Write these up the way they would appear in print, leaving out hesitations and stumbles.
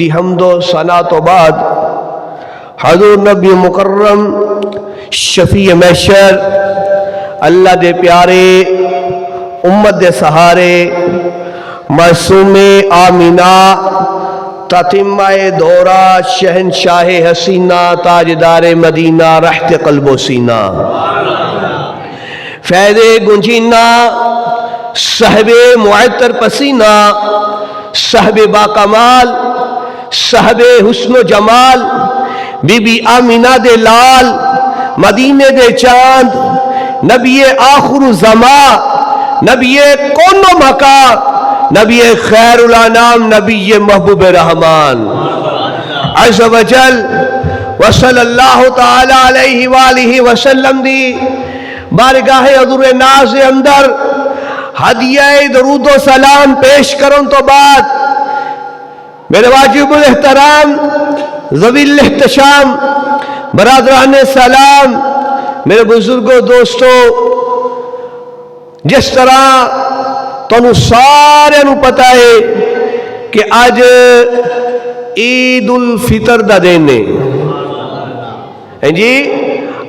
دی حمد و ثنا تو بعد حضور نبی مکرم شفیع محشر اللہ دے پیارے امت دے سہارے معصوم آمینہ تتمہ دورہ شہنشاہ حسینہ تاجدار مدینہ رحت قلب و سینہ فیض گنجینہ صاحب معطر پسینہ صاحب باکمال صاحب حسن و جمال بی بی آمینہ دے لال مدینے دے چاند نبی آخر زمان نبی کون و مکان نبی خیر الانام نبی محبوب رحمان عز و جل وصلی اللہ تعالی علیہ وآلہ وسلم دی بارگاہ حضور ناز اندر ہدیہ درود و سلام پیش کرن تو بعد میرے واجب الاحترام ذوی الاحتشام برادران سلام میرے بزرگوں دوستوں جس طرح تو سارے نو پتا ہے کہ آج عید الفطر دا دن ہے جی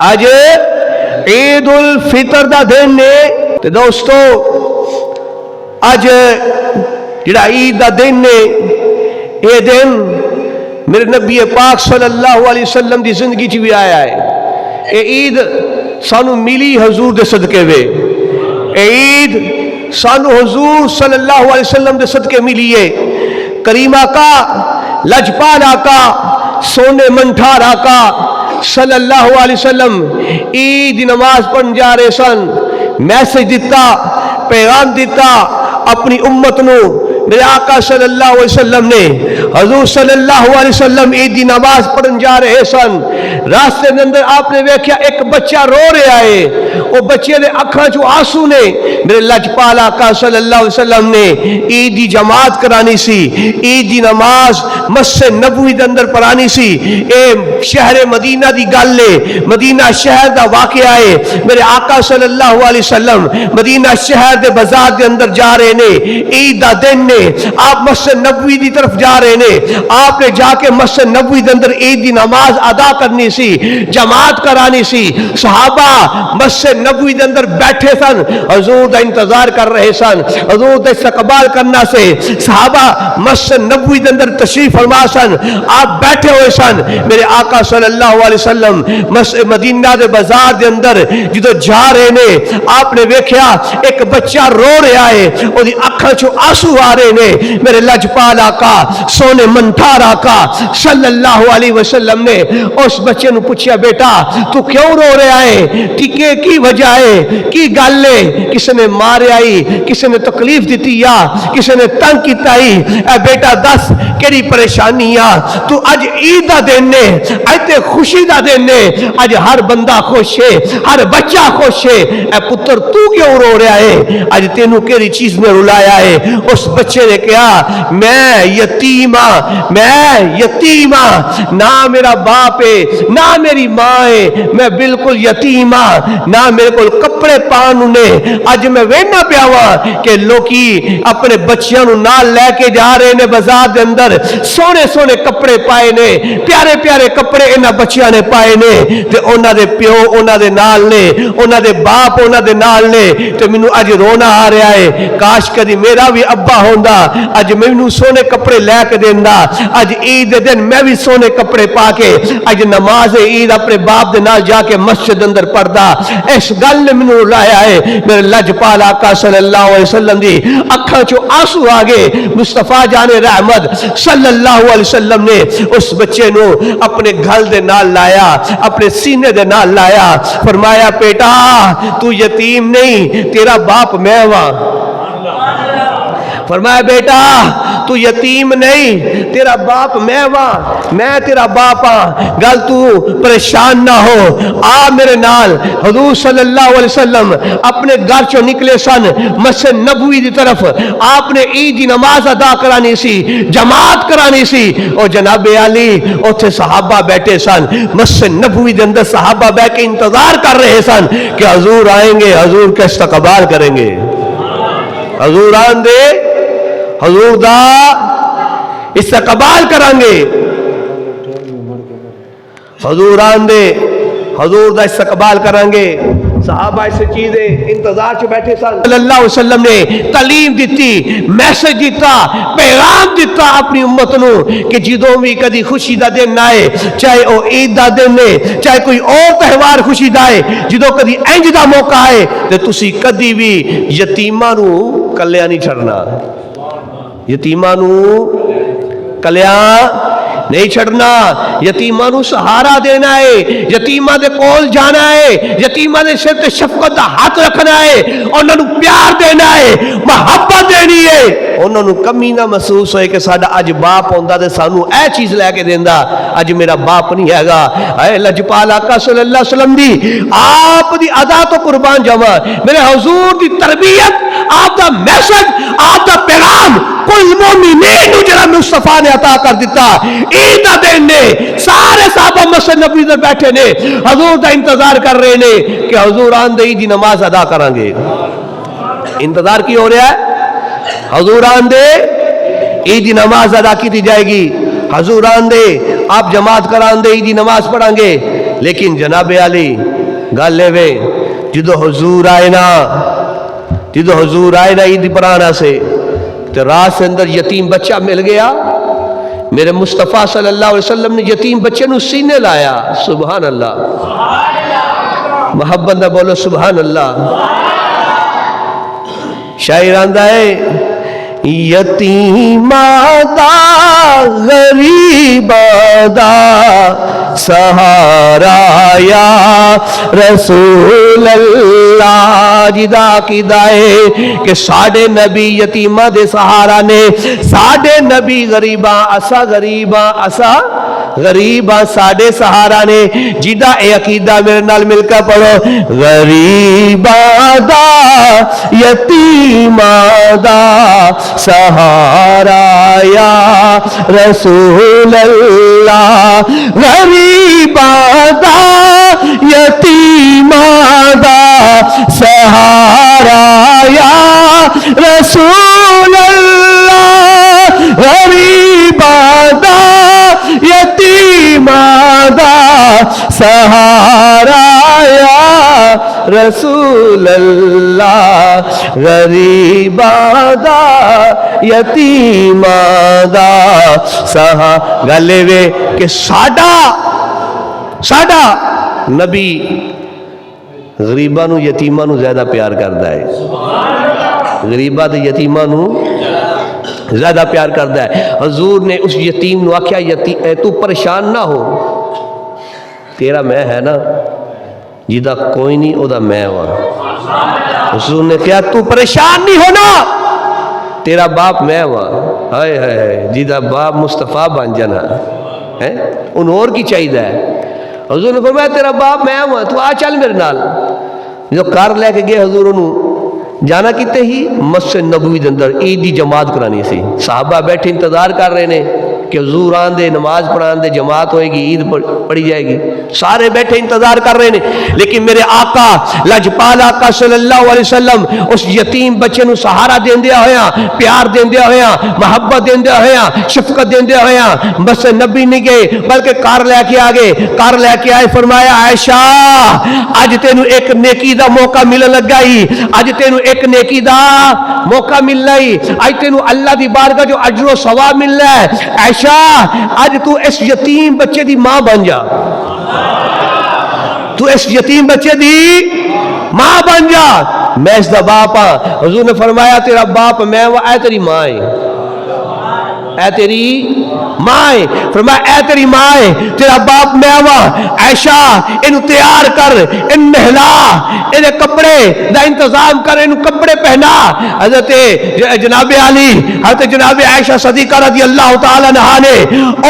آج عید الفطر دا دن ہے تو دوستو آج جڑا عید دا دن ہے یہ دن میرے نبی پاک صلی اللہ علیہ وسلم دی زندگی چی بھی آیا ہے یہ عید سانو ملی حضور دے صدقے وے عید سانو حضور صلی اللہ علیہ وسلم دے صدقے ملی ہے کریم آقا لجپال آقا سونے منٹھار آقا صلی اللہ علیہ وسلم عید نماز پڑھن جا رہے سن میسج دیتا پیغام دیتا اپنی امت نو میرے آقا صلی اللہ علیہ وسلم نے حضور صلی اللہ علیہ وسلم عید دی نماز پڑھن جا رہے سن راستے میں اندر آپ نے ویکھیا ایک بچہ رو رہا ہے وہ بچے دے اکھاں چو آنسو نے میرے لجپال آقا صلی اللہ علیہ وسلم نے عید دی جماعت کرانی سی عید دی نماز مسجد نبوی دے اندر پڑھانی سی اے شہر مدینہ دی گل ہے مدینہ شہر دا واقعہ ہے میرے آقا صلی اللہ علیہ وسلم مدینہ شہر دے بازار دے اندر جا رہے نے عید دا دن نے آپ مسجد نبوی دی طرف جا رہے نے آپ نے جا کے مسجد نبوی دے اندر عید دی نماز ادا کرنی سی جماعت کرانی سی صحابہ مسجد نبوی دے اندر بیٹھے سن حضور دا انتظار کر رہے سن حضور دا استقبال کرنا سے صحابہ مسجد نبوی دے اندر تشریف فرما سن آپ بیٹھے ہوئے سن میرے آقا صلی اللہ علیہ وسلم مدینہ دے بازار دے اندر جدو جا رہے نے آپ نے ویکھیا ایک بچہ رو رہا ہے اور دی اکھاں چو آنسو آ رہے نے میرے لجپال آقا سونے منٹھار آقا صلی اللہ علیہ وسلم نے اس بچے نو پوچھیا بیٹا تو کیوں رو رہا ہے ٹکے کی وجہ ہے کی گل ہے کسی نے مارے آئی کسی نے تکلیف دیتی یا کسی نے تنگ کیتا ہی اے بیٹا دس کیڑی پریشانی آ تو اج عید دا دن نے اج تے خوشی دا دن نے اج ہر بندہ خوش ہے ہر بچہ خوش ہے اے پتر تو کیوں رو رہا ہے اج تینوں کیڑی چیز نے رلایا ہے اس بچے نے کہا میں یتیم ہاں نہ میرا باپ ہے نہ میری ماں ہے میں بالکل یتیم ہاں نہ میرے کو کپڑے پان نے اج میں وینا پیا ہوا کہ لوکی اپنے بچیاں نو نال لے کے جا رہے نے بازار دے اندر سونے سونے کپڑے پائے نے پیارے پیارے کپڑے انہاں بچیاں نے پائے نے تے انہاں دے پیو انہاں دے نال نے انہاں دے باپ انہاں دے نال نے تے مینوں اج رونا آ رہا ہے کاش کدی میرا بھی ابا ہوندا اج مینوں سونے کپڑے لے کے دیندا اج عید دے دن میں بھی سونے کپڑے پا کے اج نماز عید اپنے باپ دے نال جا کے مسجد اندر پڑھدا اس گل نے مینوں لایا ہے میرے لجپال آقا صلی اللہ علیہ وسلم دی اکھاں چوں آنسو آ گئے مصطفیٰ جان رحمت صلی اللہ علیہ وسلم نے اس بچے نو اپنے گھل دے نال لایا اپنے سینے دے نال لایا فرمایا بیٹا تو یتیم نہیں تیرا باپ میں ہاں فرمایا بیٹا تو یتیم نہیں تیرا باپ میں ہاں میں تیرا باپ ہاں گل تو پریشان نہ ہو آ میرے نال حضور صلی اللہ علیہ وسلم اپنے گھر چوں نکلے سن مسجد نبوی دی طرف آپ نے عید دی نماز ادا کرانی سی جماعت کرانی سی اور جناب علی اوتھے صحابہ بیٹھے سن مسجد نبوی دے اندر صحابہ بیٹھ کے انتظار کر رہے سن کہ حضور آئیں گے حضور کا استقبال کریں گے حضور آن دے حضور دا استقبال کرانگے حضور آندے حضور دا استقبال کرانگے صحابہ اس چیزیں انتظار چ بیٹھے سن صلی اللہ علیہ وسلم نے تعلیم دیتی میسج دیتا پیغام دیتا اپنی امت نو کہ جدوں بھی کدی خوشی دا دن آئے چاہے او عید دا دن ہے چاہے کوئی اور تہوار خوشی دا ہے جدوں کدی انج دا موقع آئے تے تسی کدی بھی یتیماں نو کلیا نہیں چھڑنا یتیماں نو کلیا نہیں چھڑنا یتیماں نو سہارا دینا ہے یتیماں دے کول جانا ہے یتیماں دے سر تے شفقت دا ہاتھ رکھنا ہے انہاں نو پیار دینا ہے محبت دینی ہے انہاں نو کمی نہ محسوس ہوئے کہ ساڈا اج باپ ہوندا تے سانو اے چیز لے کے دیندا اج میرا باپ نہیں ہے گا اے لجپال آقا صلی اللہ علیہ وسلم دی آپ دی ادا تو قربان جاواں میرے حضور دی تربیت آپ دا میسج آپ دا پیغام کل مومنین نو جڑا مصطفیٰ نے عطا کر دیتا عید دا دن نے سارے صحابہ مسجد نبوی دے بیٹھے نے حضور دا انتظار کر رہے نے کہ حضور آندے عید دی نماز ادا کریں گے انتظار کی ہو رہا ہے حضور آندے عید دی نماز ادا کی جائے گی حضور آندے آپ جماعت کران دے عید دی نماز پڑھیں گے لیکن جناب علی گل لے وے جدو حضور آئے نا عید دی پرانا سے تو رات سے اندر یتیم بچہ مل گیا میرے مصطفیٰ صلی اللہ علیہ وسلم نے یتیم بچے نو سینے لایا سبحان اللہ محبت نہ بولو سبحان اللہ شاعر آندہ ہے یتیمہ دا غریبہ دا سہارا یا رسول اللہ جدا کی دائے کہ ساڑھے نبی یتیمہ دے سہارا نے ساڑھے نبی غریباں ساڑھے سہارا نے جدا اے عقیدہ میرے نال مل کر پڑھو غریباں دا یتیمہ دا سہارا یا رسول اللہ غریباں دا یتیمہ دا سہارا یا رسول اللہ غریباں دا یتیمہ دا سہارا یا رسول اللہ غریباں دا یتیمہ دا سہارا گلے وے کہ ساڈا نبی غریباں نو یتیماں نو زیادہ پیار کردا ہے غریباں تے یتیماں نو زیادہ پیار کردا ہے حضور نے اس یتیم نو آکھیا تو پریشان نہ ہو تیرا میں ہے نا جیدہ کوئی نہیں او دا میں ہوا حضور نے کہا تو پریشان نہیں ہونا تیرا باپ میں ہوا ہائے ہائے جیدہ باپ مصطفیٰ بن جانا ان اور کی چاہیے ہے حضور نے فرمایا تیرا باپ میں ہوا تو آ چل میرے نال جو کار لے کے گئے حضور انہوں جانا کیتے ہی مسجد نبوی دے اندر عید دی جماعت کرانی سی صحابہ بیٹھے انتظار کر رہے نے کہ حضور آن دے نماز پڑھان دے جماعت ہوئے گی عید پڑھی جائے گی سارے بیٹھے انتظار کر رہے ہیں لیکن میرے آقا لجپال آقا صلی اللہ علیہ وسلم اس یتیم بچے نو سہارا دیندے ہویا پیار دیندے ہویا محبت دیندے ہویا شفقت دیندے ہویا بس نبی نہیں گئے بلکہ کار لے کے آگے کار لے کے آئے فرمایا عائشہ آج تینو ایک نیکی دا موقع مل لگا ہی آج تینو ایک نیکی دا موقع مل رہی آج تینو اللہ دی بارگاہ جو اجر و ثواب مل رہا ہے عائشہ آج تو اس یتیم بچے دی ماں بن جا تو اس یتیم بچے دی ماں بن جا میں اس دا باپ ہاں حضور نے فرمایا تیرا باپ میں وہ اے تیری ماں ہے اے تیری ماں ہے فرمایا اے تیری ماں ہے تیرا باپ میں ہوا عائشہ انہوں تیار کر ان نہلا انہیں کپڑے دا انتظام کر انہوں کپڑے پہنا حضرت جناب علی حضرت جناب عائشہ صدیقہ رضی اللہ تعالیٰ عنہا نے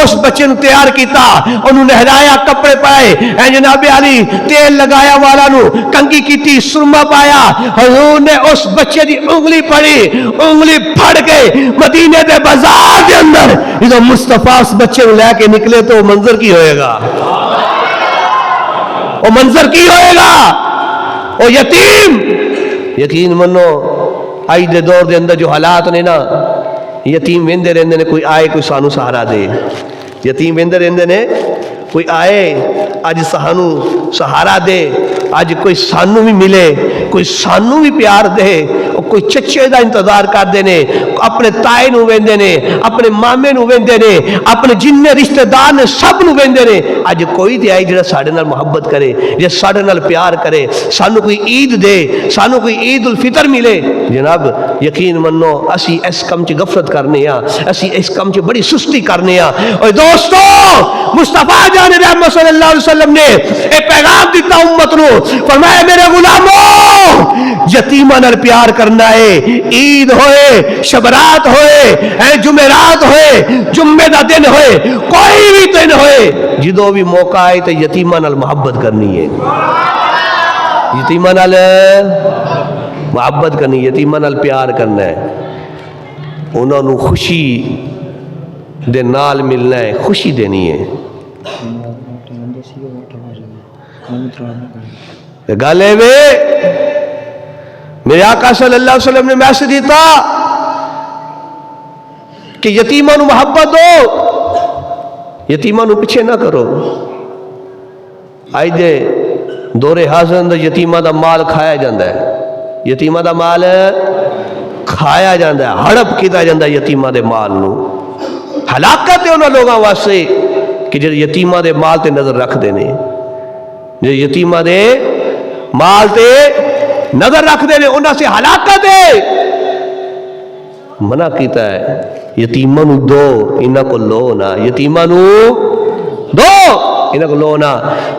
اس بچے نو تیار کیتا انہوں نہلایا کپڑے پائے اے جناب علی تیل لگایا والا نو کنگی کیتی سرما پایا حضور نے اس بچے دی انگلی پڑی انگلی پھڑ کے مدینے دے بازار دے اندر جو مصطفیٰ اس بچے کو لے کے نکلے تو منظر کی ہوئے گا وہ منظر کی ہوئے گا وہ یتیم یقین منو آئی دے دور دے اندر جو حالات نے نا یتیم ویندے رہندے نے کوئی آئے کوئی سانو سہارا دے یتیم ویندے رہندے نے کوئی آئے اج سانو سہارا دے اج کوئی سانو بھی ملے کوئی سانو بھی پیار دے کوئی چچے دا انتظار کر دے نے اپنے تائے نو ویندے نے اپنے مامے نو ویندے نے اپنے جن رشتہ دار نے سب نو ویندے نے اج کوئی تے آئی جڑا ساڈے نال محبت کرے جے ساڈے نال پیار کرے سانو کوئی عید دے سانو کوئی عید الفطر ملے جناب یقین منو اسی اس کم چ غفلت کرنے ہاں اسی اس کم چ بڑی سستی کرنے ہاں اوے دوستو مصطفیٰ جان رحمت صلی اللہ علیہ وسلم نے ایک پیغام دیتا امت نو فرمایا میرے غلاموں یتیماں نال پیار کرنا ہے عید ہوئے شبرات ہوئے جمعرات ہوئے جمعے دا دن ہوئے کوئی بھی دن ہوئے جدو بھی موقع آئے تو یتیماں نال محبت کرنی ہے یتیماں نال محبت کرنی یتیماں نال پیار کرنا ہے انہوں نے خوشی دے نال ملنا ہے خوشی دینی ہے گالے وے میرے آقا صلی اللہ علیہ وسلم نے میسج دیتا کہ یتیماں نو محبت دو یتیماں نو پیچھے نہ کرو آئی دے دور حاضر اندر یتیماں دا مال کھایا جاندہ ہے یتیماں دا مال کھایا جاندہ ہے ہڑپ کیتا جاندہ ہے یتیماں دے مال نو ہلاکت ہے انہوں لوگاں واسے کہ جو یتیماں دے مال تے نظر رکھ دینے جو یتیماں دے مال تے نظر رکھ دینے انہوں سے ہلاکت ہے منع کیتا ہے یتیماں نو دو انہاں کو لو نا یتیماں نو دو انہاں کو لو نا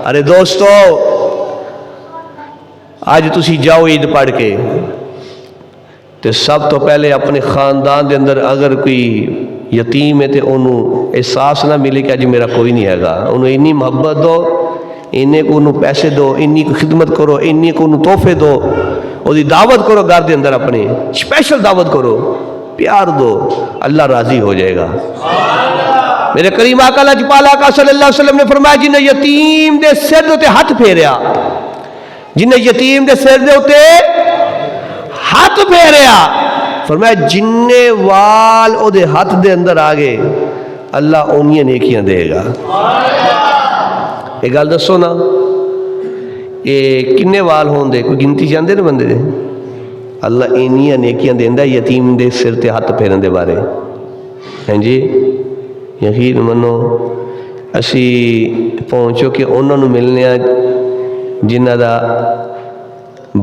ارے دوستو آج تسی جاؤ عید پڑھ کے تے سب تو پہلے اپنے خاندان دے اندر اگر کوئی یتیم ہے تے انہوں احساس نہ ملے کہ آج میرا کوئی نہیں ہے گا انہوں انی محبت دو انہیں کو انہوں پیسے دو انی کو خدمت کرو انی کو انہوں تحفے دو اور دی دعوت کرو گھر دے اندر اپنے اسپیشل دعوت کرو پیار دو اللہ راضی ہو جائے گا میرے کریم آقا لاجپال آقا صلی اللہ علیہ وسلم نے فرمایا جنہیں یتیم دے سر دے ہاتھ پھیریا جنہیں یتیم دے سر دے ہاتھ پھیریا فرمایا جننے وال او دے ہاتھ دے اندر آگے اللہ انہیں نیکیاں دے گا ایک گال دسو نا کنے وال ہون دے کوئی گنتی جاندے نا بندے دے اللہ انہیں نیکیاں دے دا یتیم دے سر تے ہاتھ پھیرن دے بارے ہیں جی یقین منو اسی پہنچو کہ انہوں نے ملنے جنہ دا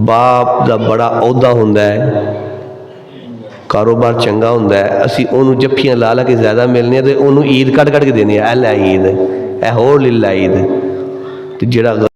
باپ دا بڑا عہدہ ہوندہ ہے کاروبار چنگا ہوندہ ہے اسی انہوں جپیاں لالا کے زیادہ ملنے ہیں تو انہوں عید کٹ کے دینے ہیں اے لے عید اے ہور للہ عید تو جڑا